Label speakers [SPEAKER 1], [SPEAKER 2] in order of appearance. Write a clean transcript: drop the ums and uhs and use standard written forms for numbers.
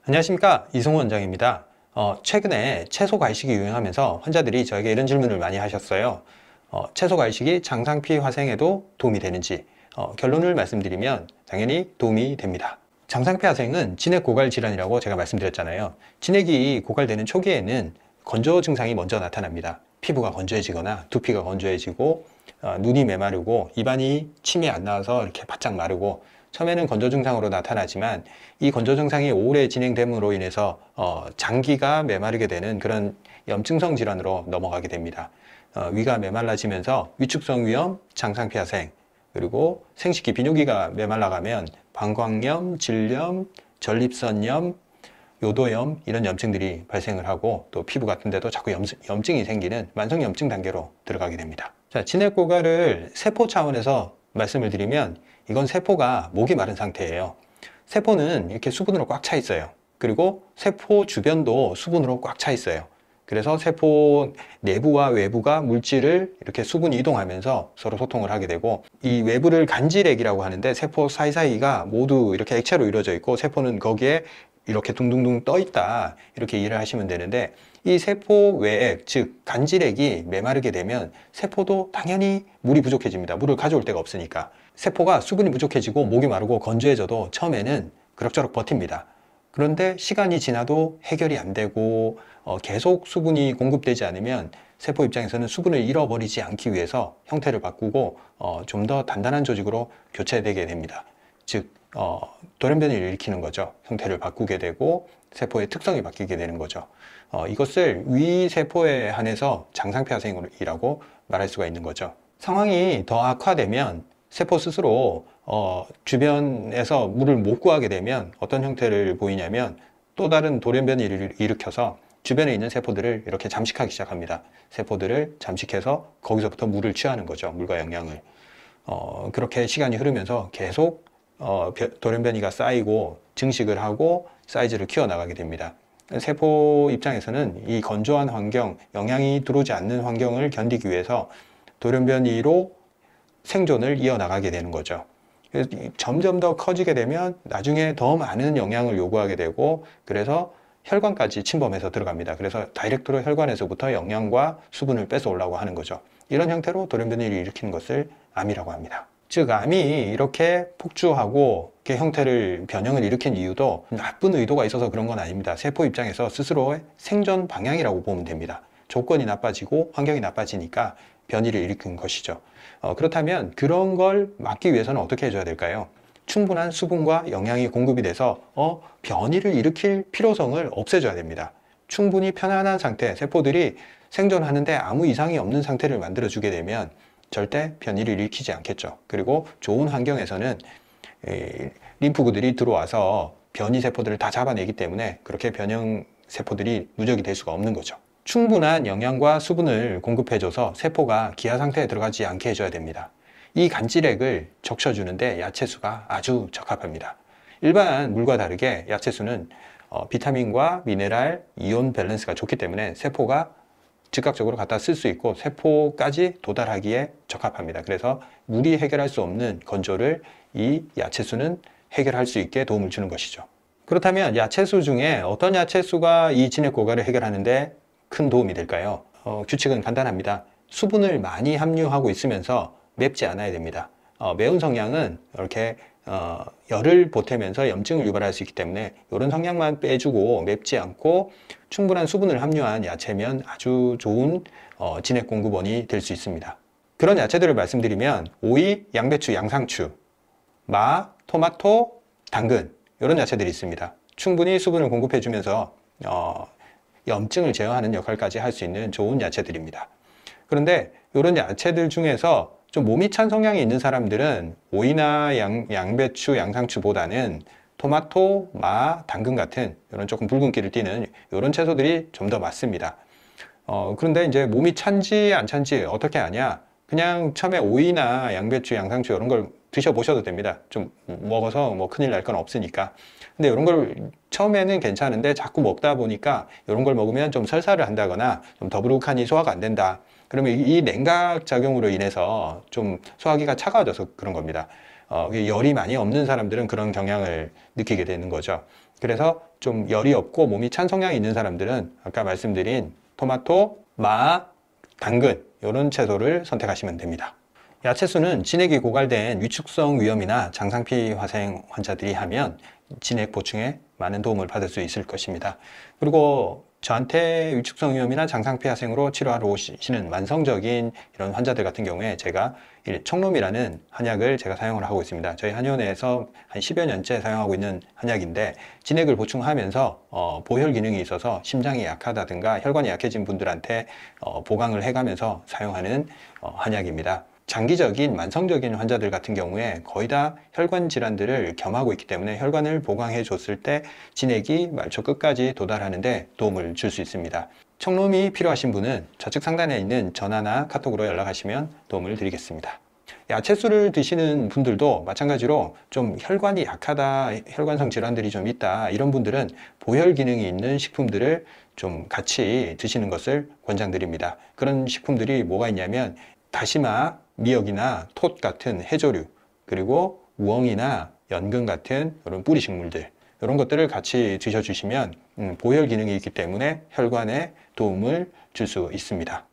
[SPEAKER 1] 안녕하십니까, 이승호 원장입니다. 최근에 채소 과일식이 유행하면서 환자들이 저에게 이런 질문을 많이 하셨어요. 채소 과일식이 장상피 화생에도 도움이 되는지. 결론을 말씀드리면 당연히 도움이 됩니다. 장상피 화생은 진액 고갈 질환이라고 제가 말씀드렸잖아요. 진액이 고갈되는 초기에는 건조 증상이 먼저 나타납니다. 피부가 건조해지거나 두피가 건조해지고 눈이 메마르고 입안이 침이 안 나와서 이렇게 바짝 마르고, 처음에는 건조 증상으로 나타나지만 이 건조 증상이 오래 진행됨으로 인해서 장기가 메마르게 되는 그런 염증성 질환으로 넘어가게 됩니다. 위가 메말라지면서 위축성 위염, 장상피 화생, 그리고 생식기 비뇨기가 메말라가면 방광염, 질염, 전립선염, 요도염, 이런 염증들이 발생을 하고, 또 피부 같은 데도 자꾸 염증이 생기는 만성염증 단계로 들어가게 됩니다. 자, 진액 고갈을 세포 차원에서 말씀을 드리면, 이건 세포가 목이 마른 상태예요. 세포는 이렇게 수분으로 꽉 차 있어요. 그리고 세포 주변도 수분으로 꽉 차 있어요. 그래서 세포 내부와 외부가 물질을 이렇게 수분이 이동하면서 서로 소통을 하게 되고, 이 외부를 간질액이라고 하는데, 세포 사이사이가 모두 이렇게 액체로 이루어져 있고 세포는 거기에 이렇게 둥둥둥 떠 있다, 이렇게 이해를 하시면 되는데, 이 세포 외액, 즉 간질액이 메마르게 되면 세포도 당연히 물이 부족해집니다. 물을 가져올 데가 없으니까. 세포가 수분이 부족해지고 목이 마르고 건조해져도 처음에는 그럭저럭 버팁니다. 그런데 시간이 지나도 해결이 안 되고 계속 수분이 공급되지 않으면 세포 입장에서는 수분을 잃어버리지 않기 위해서 형태를 바꾸고 좀 더 단단한 조직으로 교체되게 됩니다. 즉 돌연변이를 일으키는 거죠. 형태를 바꾸게 되고 세포의 특성이 바뀌게 되는 거죠. 이것을 위세포에 한해서 장상피 화생이라고 말할 수가 있는 거죠. 상황이 더 악화되면 세포 스스로 주변에서 물을 못 구하게 되면 어떤 형태를 보이냐면, 또 다른 돌연변이를 일으켜서 주변에 있는 세포들을 이렇게 잠식하기 시작합니다. 세포들을 잠식해서 거기서부터 물을 취하는 거죠. 물과 영양을. 그렇게 시간이 흐르면서 계속 돌연변이가 쌓이고 증식을 하고 사이즈를 키워나가게 됩니다. 세포 입장에서는 이 건조한 환경, 영양이 들어오지 않는 환경을 견디기 위해서 돌연변이로 생존을 이어나가게 되는 거죠. 그래서 점점 더 커지게 되면 나중에 더 많은 영양을 요구하게 되고, 그래서 혈관까지 침범해서 들어갑니다. 그래서 다이렉트로 혈관에서부터 영양과 수분을 뺏어오려고 하는 거죠. 이런 형태로 돌연변이를 일으키는 것을 암이라고 합니다. 즉, 암이 이렇게 폭주하고 이렇게 형태를 변형을 일으킨 이유도 나쁜 의도가 있어서 그런 건 아닙니다. 세포 입장에서 스스로의 생존 방향이라고 보면 됩니다. 조건이 나빠지고 환경이 나빠지니까 변이를 일으킨 것이죠. 그렇다면 그런 걸 막기 위해서는 어떻게 해줘야 될까요? 충분한 수분과 영양이 공급이 돼서 변이를 일으킬 필요성을 없애줘야 됩니다. 충분히 편안한 상태, 세포들이 생존하는데 아무 이상이 없는 상태를 만들어주게 되면 절대 변이를 일으키지 않겠죠. 그리고 좋은 환경에서는 림프구들이 들어와서 변이 세포들을 다 잡아내기 때문에 그렇게 변형 세포들이 누적이 될 수가 없는 거죠. 충분한 영양과 수분을 공급해줘서 세포가 기하 상태에 들어가지 않게 해줘야 됩니다. 이 간질액을 적셔주는데 야채수가 아주 적합합니다. 일반 물과 다르게 야채수는 비타민과 미네랄, 이온 밸런스가 좋기 때문에 세포가 즉각적으로 갖다 쓸 수 있고 세포까지 도달하기에 적합합니다. 그래서 물이 해결할 수 없는 건조를 이 야채수는 해결할 수 있게 도움을 주는 것이죠. 그렇다면 야채수 중에 어떤 야채수가 이 진액 고갈을 해결하는데 큰 도움이 될까요? 규칙은 간단합니다. 수분을 많이 함유하고 있으면서 맵지 않아야 됩니다. 매운 성향은 이렇게 열을 보태면서 염증을 유발할 수 있기 때문에 이런 성향만 빼주고 맵지 않고 충분한 수분을 함유한 야채면 아주 좋은 진액 공급원이 될 수 있습니다. 그런 야채들을 말씀드리면 오이, 양배추, 양상추, 마, 토마토, 당근, 이런 야채들이 있습니다. 충분히 수분을 공급해주면서 염증을 제어하는 역할까지 할 수 있는 좋은 야채들입니다. 그런데 이런 야채들 중에서 좀 몸이 찬 성향이 있는 사람들은 오이나 양배추, 양상추보다는 토마토, 마, 당근 같은 이런 조금 붉은기를 띠는 이런 채소들이 좀 더 맞습니다. 그런데 이제 몸이 찬지 안 찬지 어떻게 아냐? 그냥 처음에 오이나 양배추, 양상추 이런 걸 드셔보셔도 됩니다. 좀 먹어서 뭐 큰일 날 건 없으니까. 근데 이런 걸 처음에는 괜찮은데 자꾸 먹다 보니까 이런 걸 먹으면 좀 설사를 한다거나 좀 더부룩하니 소화가 안 된다. 그러면 이 냉각 작용으로 인해서 좀 소화기가 차가워져서 그런 겁니다. 열이 많이 없는 사람들은 그런 경향을 느끼게 되는 거죠. 그래서 좀 열이 없고 몸이 찬 성향이 있는 사람들은 아까 말씀드린 토마토, 마, 당근 이런 채소를 선택하시면 됩니다. 야채수는 진액이 고갈된 위축성 위염이나 장상피 화생 환자들이 하면 진액 보충에 많은 도움을 받을 수 있을 것입니다. 그리고 저한테 위축성 위염이나 장상피 화생으로 치료하러 오시는 만성적인 이런 환자들 같은 경우에 제가 청롬이라는 한약을 제가 사용을 하고 있습니다. 저희 한의원에서 한 10여 년째 사용하고 있는 한약인데 진액을 보충하면서 보혈 기능이 있어서 심장이 약하다든가 혈관이 약해진 분들한테 보강을 해가면서 사용하는 한약입니다. 장기적인 만성적인 환자들 같은 경우에 거의 다 혈관 질환들을 겸하고 있기 때문에 혈관을 보강해 줬을 때 진액이 말초 끝까지 도달하는데 도움을 줄 수 있습니다. 청롬이 필요하신 분은 좌측 상단에 있는 전화나 카톡으로 연락하시면 도움을 드리겠습니다. 야채수를 드시는 분들도 마찬가지로 좀 혈관이 약하다, 혈관성 질환들이 좀 있다 이런 분들은 보혈 기능이 있는 식품들을 좀 같이 드시는 것을 권장드립니다. 그런 식품들이 뭐가 있냐면 다시마, 미역이나 톳 같은 해조류, 그리고 우엉이나 연근 같은 이런 뿌리 식물들 이런 것들을 같이 드셔주시면 보혈 기능이 있기 때문에 혈관에 도움을 줄 수 있습니다.